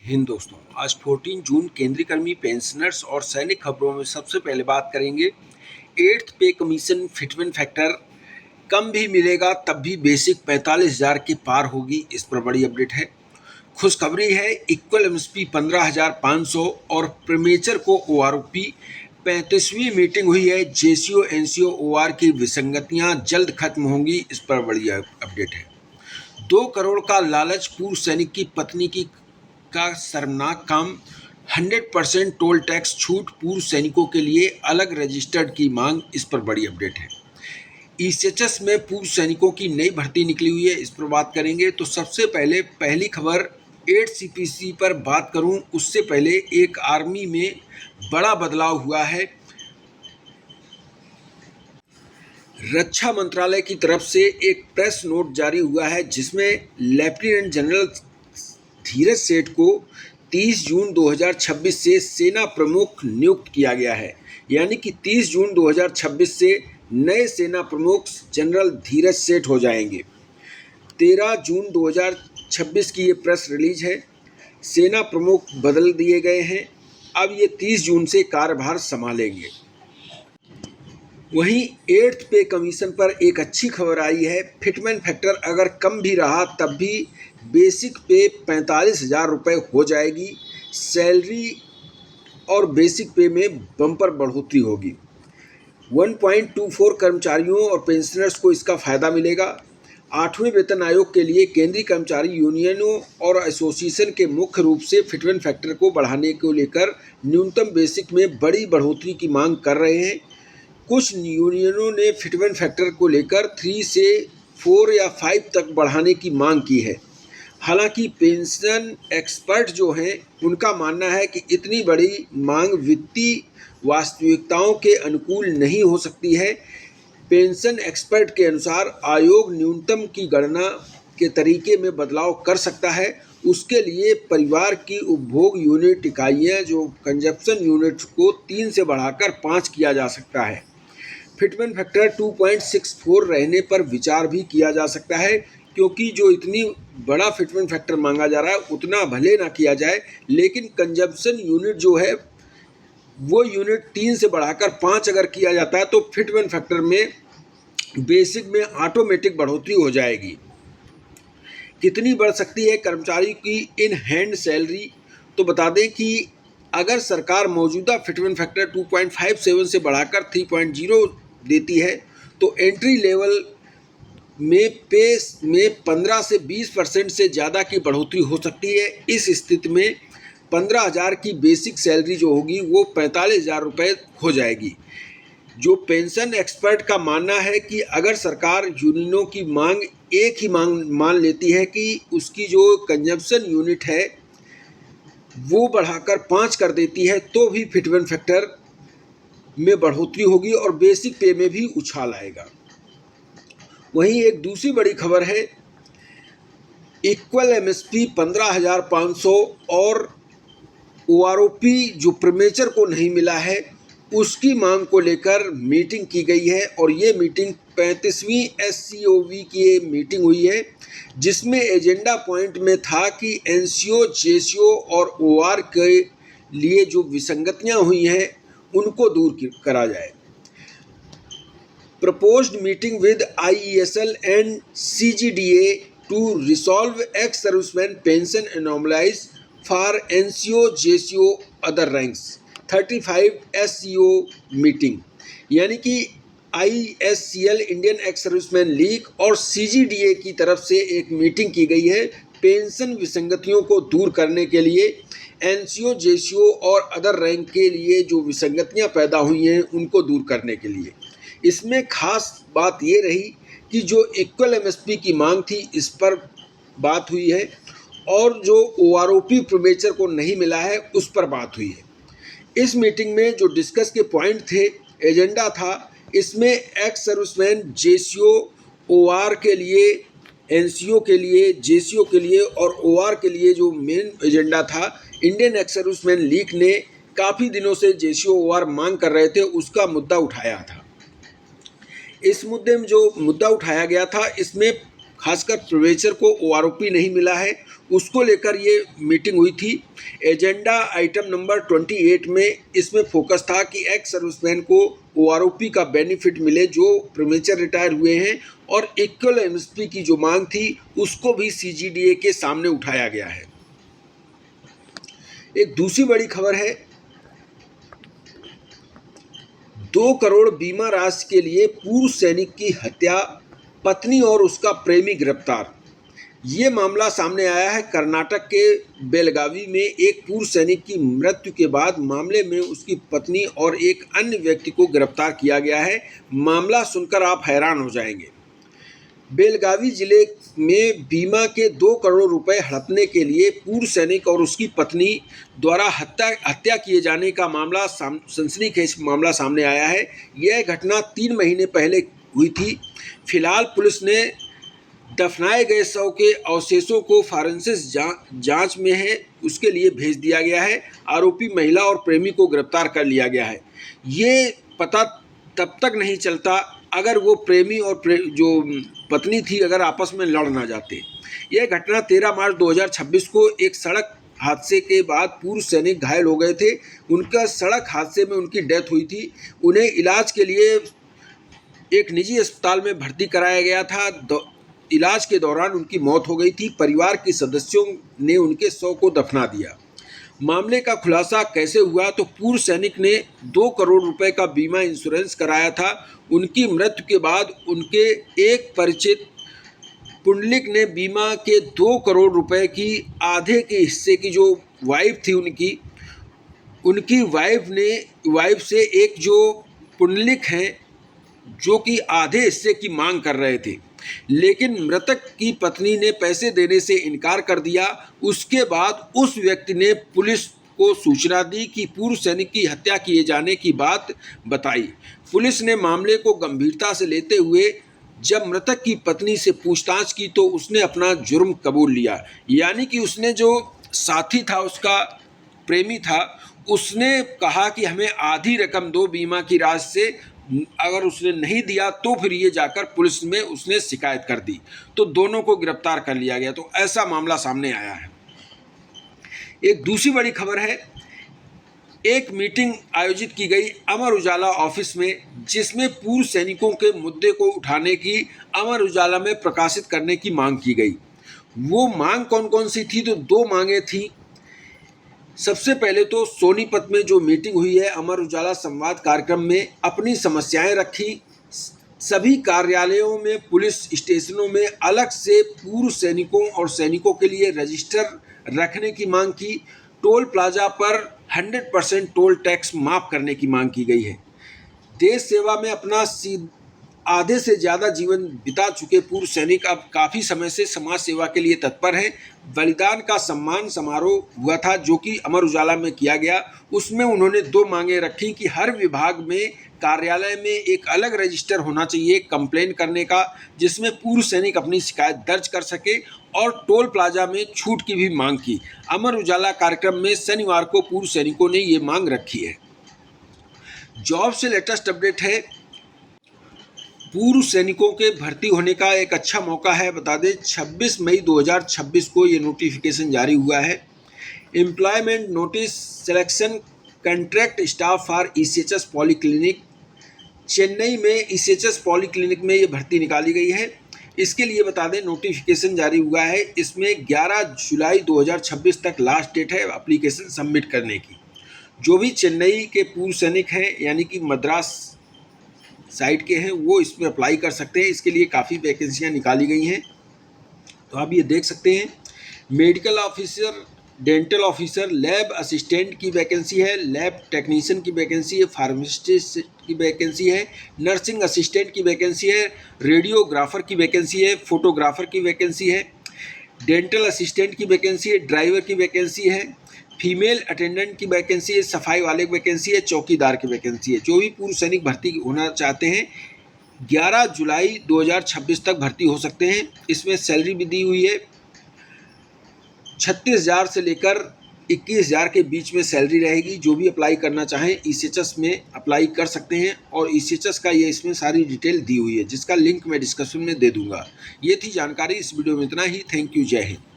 हिंद दोस्तों, आज 14 जून केंद्रीय कर्मी, पेंशनर्स और सैनिक खबरों में सबसे पहले बात करेंगे। 8th पे कमीशन फिटमेंट फैक्टर कम भी मिलेगा तब भी बेसिक 45,000 के पार होगी, इस पर बड़ी अपडेट है। खुशखबरी है, इक्वल एमएसपी 15,500 और प्रीमेचर को ओआरओपी 35वीं मीटिंग हुई है। जेसीओ एनसीओ ओआर की विसंगतियां जल्द खत्म होंगी, इस पर बड़ी अपडेट है। 2 करोड़ का लालच, पूर्व सैनिक की पत्नी का शर्मनाक काम। 100% टोल टैक्स छूट, पूर्व सैनिकों के लिए अलग रजिस्टर्ड की मांग, इस पर बड़ी अपडेट है। ईसीएचएस में पूर्व सैनिकों की नई भर्ती निकली हुई है, इस पर बात करेंगे। तो सबसे पहले पहली खबर 8 सीपीसी पर बात करूं, उससे पहले एक आर्मी में बड़ा बदलाव हुआ है। रक्षा मंत्रालय की तरफ से एक प्रेस नोट जारी हुआ है जिसमें लेफ्टिनेंट जनरल धीरज सेठ को 30 जून 2026 से सेना प्रमुख नियुक्त किया गया है। यानी कि 30 जून 2026 से नए सेना प्रमुख जनरल धीरज सेठ हो जाएंगे। 13 जून 2026 की ये प्रेस रिलीज है। सेना प्रमुख बदल दिए गए हैं, अब ये 30 जून से कार्यभार संभालेंगे। वहीं 8th पे कमीशन पर एक अच्छी खबर आई है। फिटमेंट फैक्टर अगर कम भी रहा तब भी बेसिक पे 45,000 रुपये हो जाएगी। सैलरी और बेसिक पे में बम्पर बढ़ोतरी होगी। 1.24 कर्मचारियों और पेंशनर्स को इसका फ़ायदा मिलेगा। 8वें वेतन आयोग के लिए केंद्रीय कर्मचारी यूनियनों और एसोसिएशन के मुख्य रूप से फिटमेंट फैक्टर को बढ़ाने को लेकर न्यूनतम बेसिक में बड़ी बढ़ोतरी की मांग कर रहे हैं। कुछ यूनियनों ने फिटमेंट फैक्टर को लेकर 3 से 4 या 5 तक बढ़ाने की मांग की है। हालांकि पेंशन एक्सपर्ट जो हैं उनका मानना है कि इतनी बड़ी मांग वित्तीय वास्तविकताओं के अनुकूल नहीं हो सकती है। पेंशन एक्सपर्ट के अनुसार आयोग न्यूनतम की गणना के तरीके में बदलाव कर सकता है। उसके लिए परिवार की उपभोग यूनिट इकाइयाँ जो कंजप्शन यूनिट को 3 से बढ़ाकर 5 किया जा सकता है। फिटमेंट फैक्टर 2.64 रहने पर विचार भी किया जा सकता है, क्योंकि जो इतनी बड़ा फिटमेंट फैक्टर मांगा जा रहा है उतना भले ना किया जाए, लेकिन कंजप्शन यूनिट जो है वो यूनिट 3 से बढ़ाकर 5 अगर किया जाता है तो फिटमेंट फैक्टर में बेसिक में ऑटोमेटिक बढ़ोतरी हो जाएगी। कितनी बढ़ सकती है कर्मचारी की इन हैंड सैलरी? तो बता दें कि अगर सरकार मौजूदा फिटमेंट फैक्टर 2.57 से बढ़ाकर 3.0 देती है तो एंट्री लेवल में पे में 15 से 20% से ज़्यादा की बढ़ोतरी हो सकती है। इस स्थिति में 15,000 की बेसिक सैलरी जो होगी वो 45,000 रुपये हो जाएगी। जो पेंशन एक्सपर्ट का मानना है कि अगर सरकार यूनियनों की मांग एक ही मान लेती है कि उसकी जो कंजप्शन यूनिट है वो बढ़ाकर 5 कर देती है तो भी फिटमेंट फैक्टर में बढ़ोतरी होगी और बेसिक पे में भी उछाल आएगा। वहीं एक दूसरी बड़ी खबर है, इक्वल एमएसपी 15,500 और ओआरओपी जो प्रीमेचर को नहीं मिला है उसकी मांग को लेकर मीटिंग की गई है। और ये मीटिंग 35वीं एससीओवी की मीटिंग हुई है, जिसमें एजेंडा पॉइंट में था कि एनसीओ, जेसीओ और ओआर के लिए जो विसंगतियां हुई हैं उनको दूर करा जाए। Proposed meeting with IESL and CGDA to resolve ex serviceman pension anomalies for NCO, JCO, other ranks. 35 SCO meeting, यानी कि ISCL Indian ex serviceman league और CGDA की तरफ से एक मीटिंग की गई है पेंशन विसंगतियों को दूर करने के लिए। एनसीओ, जेसीओ और अदर रैंक के लिए जो विसंगतियां पैदा हुई हैं उनको दूर करने के लिए। इसमें खास बात ये रही कि जो इक्वल एमएसपी की मांग थी इस पर बात हुई है और जो ओआरओपी प्रीमेचर को नहीं मिला है उस पर बात हुई है। इस मीटिंग में जो डिस्कस के पॉइंट थे, एजेंडा था, इसमें एक्स सर्विसमैन, जेसीओ, ओआर के लिए, एनसीओ के लिए, जेसीओ के लिए और ओआर के लिए जो मेन एजेंडा था, इंडियन एक्स सर्विसमैन लीग ने काफ़ी दिनों से जेसीओ ओआर मांग कर रहे थे, उसका मुद्दा उठाया था। इस मुद्दे में जो मुद्दा उठाया गया था इसमें खासकर प्रोफेसर को ओआरओपी नहीं मिला है, उसको लेकर ये मीटिंग हुई थी। एजेंडा आइटम नंबर 28 में इसमें फोकस था कि एक्स सर्विसमैन को ओआरओपी का बेनिफिट मिले जो प्रीमेचर रिटायर हुए हैं, और इक्वल एमएसपी की जो मांग थी उसको भी सीजीडीए के सामने उठाया गया है। एक दूसरी बड़ी खबर है, 2 करोड़ बीमा राशि के लिए पूर्व सैनिक की हत्या, पत्नी और उसका प्रेमी गिरफ्तार। ये मामला सामने आया है कर्नाटक के बेलगावी में। एक पूर्व सैनिक की मृत्यु के बाद मामले में उसकी पत्नी और एक अन्य व्यक्ति को गिरफ्तार किया गया है। मामला सुनकर आप हैरान हो जाएंगे। बेलगावी जिले में बीमा के 2 करोड़ रुपए हड़पने के लिए पूर्व सैनिक और उसकी पत्नी द्वारा हत्या किए जाने का मामला सनसनीखेज मामला सामने आया है। यह घटना 3 महीने पहले हुई थी। फिलहाल पुलिस ने दफनाए गए शव के अवशेषों को फॉरेंसिक जांच में है, उसके लिए भेज दिया गया है। आरोपी महिला और प्रेमी को गिरफ्तार कर लिया गया है। ये पता तब तक नहीं चलता अगर वो प्रेमी और जो पत्नी थी अगर आपस में लड़ ना जाते। यह घटना 13 मार्च 2026 को एक सड़क हादसे के बाद पूर्व सैनिक घायल हो गए थे। उनका सड़क हादसे में उनकी डेथ हुई थी। उन्हें इलाज के लिए एक निजी अस्पताल में भर्ती कराया गया था। इलाज के दौरान उनकी मौत हो गई थी। परिवार के सदस्यों ने उनके शव को दफना दिया। मामले का खुलासा कैसे हुआ, तो पूर्व सैनिक ने 2 करोड़ रुपए का बीमा इंश्योरेंस कराया था। उनकी मृत्यु के बाद उनके एक परिचित पुंडलिक ने बीमा के 2 करोड़ रुपए की आधे के हिस्से की जो वाइफ थी उनकी वाइफ से एक जो पुंडलिक हैं जो कि आधे हिस्से की मांग कर रहे थे, लेकिन मृतक की पत्नी ने पैसे देने से इनकार कर दिया। उसके बाद उस व्यक्ति ने पुलिस को सूचना दी कि पूर्व सैनिक की हत्या किए जाने की बात बताई। पुलिस ने मामले को गंभीरता से लेते हुए जब मृतक की पत्नी से पूछताछ की तो उसने अपना जुर्म कबूल लिया। यानी कि उसने जो साथी था, उसका प्रेमी था, उसने कहा कि हमें आधी रकम दो बीमा की राशि से। अगर उसने नहीं दिया तो फिर ये जाकर पुलिस में उसने शिकायत कर दी, तो दोनों को गिरफ्तार कर लिया गया। तो ऐसा मामला सामने आया है। एक दूसरी बड़ी खबर है, एक मीटिंग आयोजित की गई अमर उजाला ऑफिस में, जिसमें पूर्व सैनिकों के मुद्दे को उठाने की, अमर उजाला में प्रकाशित करने की मांग की गई। वो मांग कौन कौन सी थी, तो 2 मांगें थी। सबसे पहले तो सोनीपत में जो मीटिंग हुई है अमर उजाला संवाद कार्यक्रम में अपनी समस्याएं रखी। सभी कार्यालयों में, पुलिस स्टेशनों में अलग से पूर्व सैनिकों और सैनिकों के लिए रजिस्टर रखने की मांग की। टोल प्लाजा पर 100% टोल टैक्स माफ़ करने की मांग की गई है। देश सेवा में अपना आधे से ज़्यादा जीवन बिता चुके पूर्व सैनिक अब काफ़ी समय से समाज सेवा के लिए तत्पर हैं। बलिदान का सम्मान समारोह हुआ था जो कि अमर उजाला में किया गया। उसमें उन्होंने 2 मांगें रखी कि हर विभाग में, कार्यालय में एक अलग रजिस्टर होना चाहिए कंप्लेन करने का, जिसमें पूर्व सैनिक अपनी शिकायत दर्ज कर सके, और टोल प्लाजा में छूट की भी मांग की। अमर उजाला कार्यक्रम में शनिवार को पूर्व सैनिकों ने ये मांग रखी है। जॉब से लेटेस्ट अपडेट है, पूर्व सैनिकों के भर्ती होने का एक अच्छा मौका है। बता दें 26 मई 2026 को ये नोटिफिकेशन जारी हुआ है। Employment notice selection contract staff for ECHS polyclinic, Chennai में ईसीएचएस पॉलीक्लिनिक में ये भर्ती निकाली गई है। इसके लिए बता दें नोटिफिकेशन जारी हुआ है। इसमें 11 जुलाई 2026 तक लास्ट डेट है एप्लीकेशन सबमिट करने की। जो भी चेन्नई के पूर्व सैनिक हैं, यानी कि मद्रास साइट के हैं, वो इसमें अप्लाई कर सकते हैं। इसके लिए काफ़ी वैकेंसियां निकाली गई हैं, तो आप ये देख सकते हैं। Medical officer, dental officer, lab assistant की वैकेंसी है, लैब टेक्नीशियन की वैकेंसी है, फार्मासिस्ट की वैकेंसी है, नर्सिंग असिस्टेंट की वैकेंसी है, रेडियोग्राफर की वैकेंसी है, फोटोग्राफर की वैकेंसी है, डेंटल असिस्टेंट की वैकेंसी है, ड्राइवर की वैकेंसी है, फीमेल अटेंडेंट की वैकेंसी है, सफाई वाले की वैकेंसी है, चौकीदार की वैकेंसी है। जो भी पूर्व सैनिक भर्ती होना चाहते हैं 11 जुलाई 2026 तक भर्ती हो सकते हैं। इसमें सैलरी भी दी हुई है 36,000 से लेकर 21,000 के बीच में सैलरी रहेगी। जो भी अप्लाई करना चाहें ECHS में अप्लाई कर सकते हैं और ECHS का ये इसमें सारी डिटेल दी हुई है, जिसका लिंक मैं डिस्क्रिप्शन में दे दूंगा। ये थी जानकारी। इस वीडियो में इतना ही। Thank you. जय हिंद।